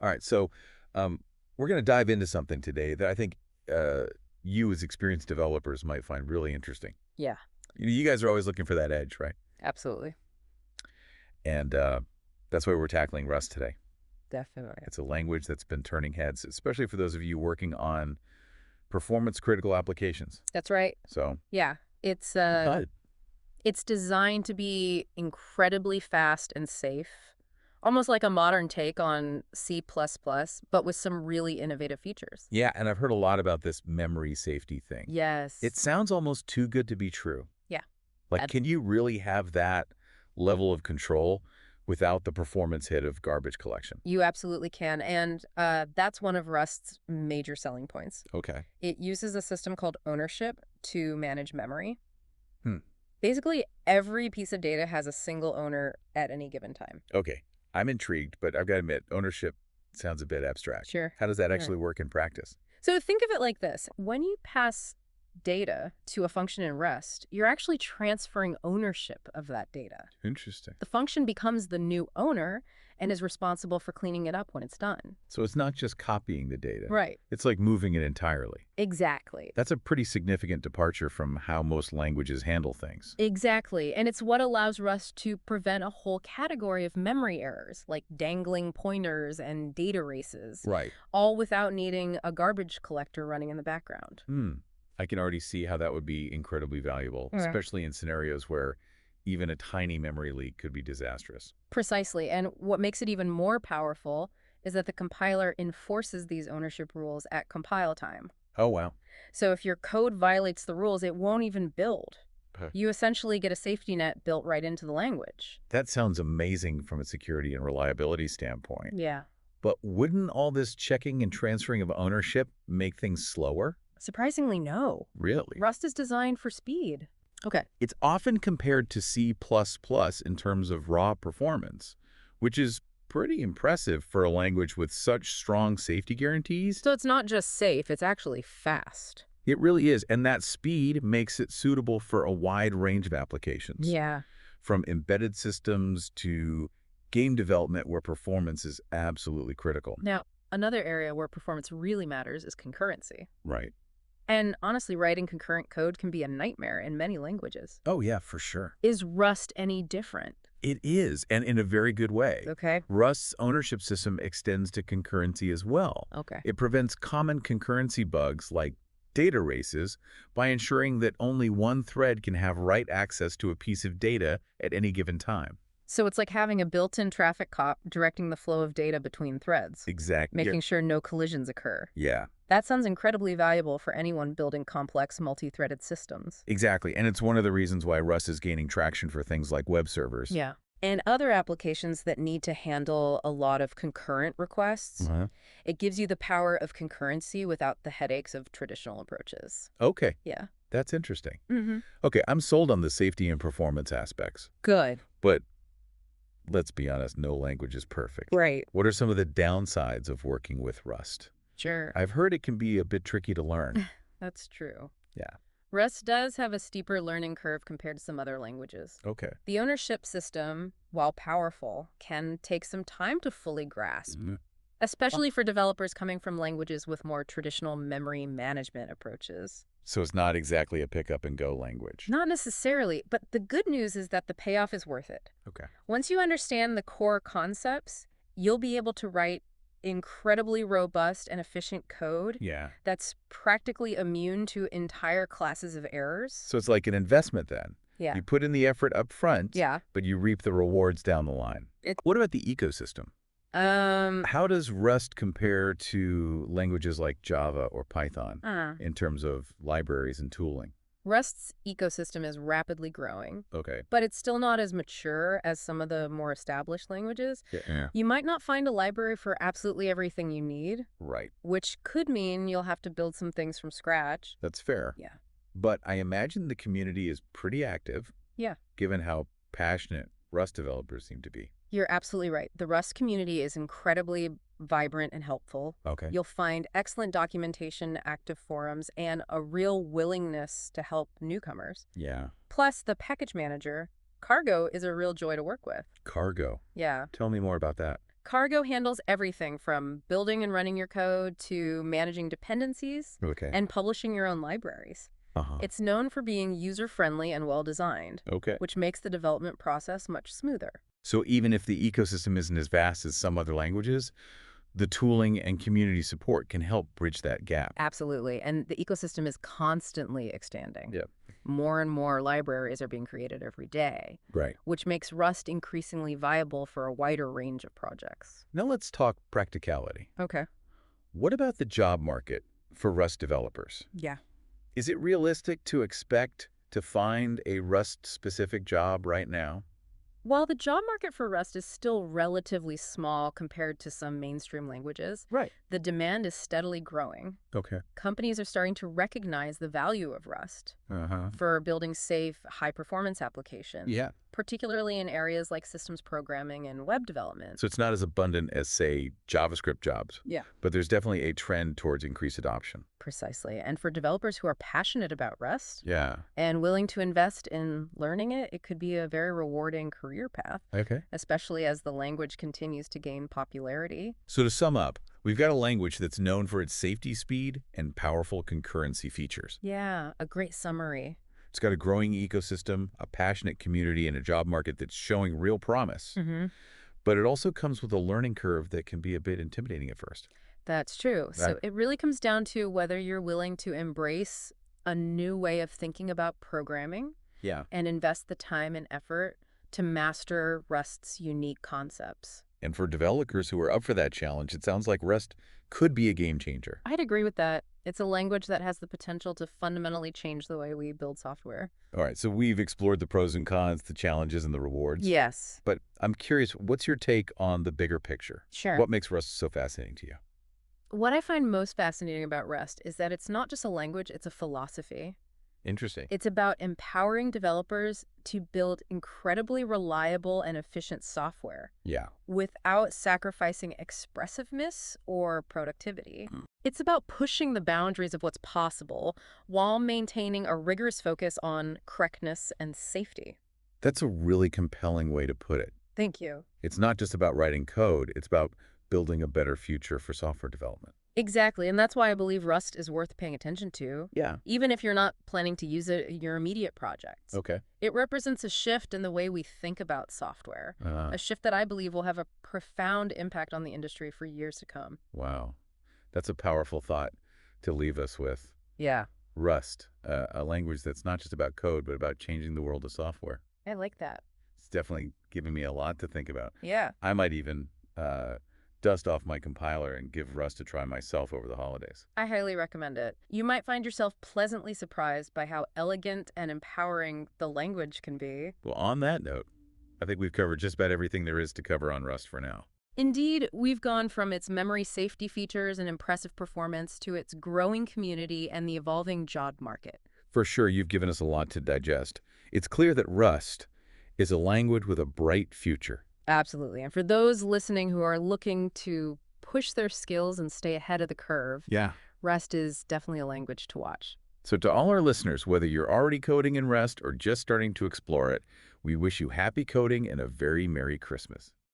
All right, so we're going to dive into something today that I think you as experienced developers might find really interesting. Yeah, You guys are always looking for that edge, right? absolutely. And that's why we're tackling Rust today. Definitely. It's a language that's been turning heads, especially for those of you working on performance-critical applications. That's right. So, Yeah. It's Good. it's designed to be incredibly fast and safe. Almost like a modern take on C++, but with some really innovative features. Yeah, and I've heard a lot about this memory safety thing. Yes. It sounds almost too good to be true. Yeah. Like, ab- can you really have that level of control without the performance hit of garbage collection? You absolutely can. And that's one of Rust's major selling points. Okay. It uses a system called ownership to manage memory. Hmm. Basically, every piece of data has a single owner at any given time. Okay. I'm intrigued, but I've got to admit, ownership sounds a bit abstract. Sure. How does that Sure. actually work in practice? So think of it like this. When you pass data to a function in Rust, you're actually transferring ownership of that data. Interesting. The function becomes the new owner and is responsible for cleaning it up when it's done. So it's not just copying the data. Right. It's like moving it entirely. Exactly. That's a pretty significant departure from how most languages handle things. Exactly. And it's what allows Rust to prevent a whole category of memory errors, like dangling pointers and data races, Right. all without needing a garbage collector running in the background. I can already see how that would be incredibly valuable, Yeah. especially in scenarios where even a tiny memory leak could be disastrous. Precisely. And what makes it even more powerful is that the compiler enforces these ownership rules at compile time. Oh, wow. So if your code violates the rules, it won't even build. Huh. You essentially get a safety net built right into the language. That sounds amazing from a security and reliability standpoint. Yeah. But wouldn't all this checking and transferring of ownership make things slower? Surprisingly, no. Really? Rust is designed for speed. Okay. It's often compared to C++ in terms of raw performance, which is pretty impressive for a language with such strong safety guarantees. So it's not just safe, it's actually fast. It really is, and that speed makes it suitable for a wide range of applications. Yeah. From embedded systems to game development where performance is absolutely critical. Now, another area where performance really matters is concurrency. Right. And honestly, writing concurrent code can be a nightmare in many languages. Oh, yeah, for sure. Is Rust any different? It is, and in a very good way. Okay. Rust's ownership system extends to concurrency as well. Okay. It prevents common concurrency bugs like data races by ensuring that only one thread can have write access to a piece of data at any given time. So it's like having a built-in traffic cop directing the flow of data between threads, Exactly. making sure no collisions occur. Yeah, That sounds incredibly valuable for anyone building complex multi-threaded systems. exactly. And it's one of the reasons why Rust is gaining traction for things like web servers. Yeah. And other applications that need to handle a lot of concurrent requests, it gives you the power of concurrency without the headaches of traditional approaches. Okay, Yeah. that's interesting. Mm-hmm. Okay, I'm sold on the safety and performance aspects, Good. but let's be honest, no language is perfect. Right. What are some of the downsides of working with Rust? Sure. I've heard it can be a bit tricky to learn. That's true. Yeah. Rust does have a steeper learning curve compared to some other languages. Okay. The ownership system, while powerful, can take some time to fully grasp, especially for developers coming from languages with more traditional memory management approaches. So it's not exactly a pick up and go language. Not necessarily, but the good news is that the payoff is worth it. Okay. Once you understand the core concepts, you'll be able to write incredibly robust and efficient code Yeah. that's practically immune to entire classes of errors. So it's like an investment then. Yeah. You put in the effort up front, Yeah. but you reap the rewards down the line. What about the ecosystem? Um, How does Rust compare to languages like Java or Python in terms of libraries and tooling? Rust's ecosystem is rapidly growing, Okay. but it's still not as mature as some of the more established languages. Yeah. You might not find a library for absolutely everything you need, Right. which could mean you'll have to build some things from scratch. That's fair. Yeah. But I imagine the community is pretty active. Yeah. Given how passionate Rust developers seem to be. You're absolutely right. The Rust community is incredibly vibrant and helpful. Okay. You'll find excellent documentation, active forums, and a real willingness to help newcomers. Yeah. Plus, the package manager, Cargo, is a real joy to work with. Cargo. Yeah. Tell me more about that. Cargo handles everything from building and running your code to managing dependencies Okay. and publishing your own libraries. Uh-huh. It's known for being user-friendly and well-designed, Okay. which makes the development process much smoother. So even if the ecosystem isn't as vast as some other languages, the tooling and community support can help bridge that gap. Absolutely. And the ecosystem is constantly expanding. Yep. More and more libraries are being created every day, Right. which makes Rust increasingly viable for a wider range of projects. Now let's talk practicality. Okay. What about the job market for Rust developers? Yeah. Is it realistic to expect to find a Rust-specific job right now? While the job market for Rust is still relatively small compared to some mainstream languages, Right. the demand is steadily growing. Okay. Companies are starting to recognize the value of Rust Uh-huh. for building safe, high-performance applications, Yeah. particularly in areas like systems programming and web development. So it's not as abundant as, say, JavaScript jobs, Yeah. but there's definitely a trend towards increased adoption. Precisely. And for developers who are passionate about Rust Yeah. and willing to invest in learning it, it could be a very rewarding career path, Okay. especially as the language continues to gain popularity. So to sum up, we've got a language that's known for its safety speed and powerful concurrency features. Yeah, a great summary. It's got a growing ecosystem, a passionate community, and a job market that's showing real promise. Mm-hmm. But it also comes with a learning curve that can be a bit intimidating at first. That's true. So That- it really comes down to whether you're willing to embrace a new way of thinking about programming Yeah. and invest the time and effort to master Rust's unique concepts. And for developers who are up for that challenge, it sounds like Rust could be a game changer. I'd agree with that. It's a language that has the potential to fundamentally change the way we build software. All right, so we've explored the pros and cons, the challenges and the rewards. Yes. But I'm curious, what's your take on the bigger picture? Sure. What makes Rust so fascinating to you? What I find most fascinating about Rust is that it's not just a language, it's a philosophy. Interesting. It's about empowering developers to build incredibly reliable and efficient software Yeah. without sacrificing expressiveness or productivity. It's about pushing the boundaries of what's possible while maintaining a rigorous focus on correctness and safety. That's a really compelling way to put it. Thank you. It's not just about writing code, it's about building a better future for software development. Exactly, and that's why I believe Rust is worth paying attention to, Yeah. even if you're not planning to use it in your immediate projects. Okay. It represents a shift in the way we think about software, a shift that I believe will have a profound impact on the industry for years to come. Wow. That's a powerful thought to leave us with. Yeah, Rust, a language that's not just about code, but about changing the world of software. I like that. It's definitely given me a lot to think about. Yeah. I might even dust off my compiler and give Rust a try myself over the holidays. I highly recommend it. You might find yourself pleasantly surprised by how elegant and empowering the language can be. Well, on that note, I think we've covered just about everything there is to cover on Rust for now. Indeed, we've gone from its memory safety features and impressive performance to its growing community and the evolving job market. For sure, you've given us a lot to digest. It's clear that Rust is a language with a bright future. Absolutely. And for those listening who are looking to push their skills and stay ahead of the curve, Yeah. Rust is definitely a language to watch. So to all our listeners, whether you're already coding in Rust or just starting to explore it, we wish you happy coding and a very Merry Christmas.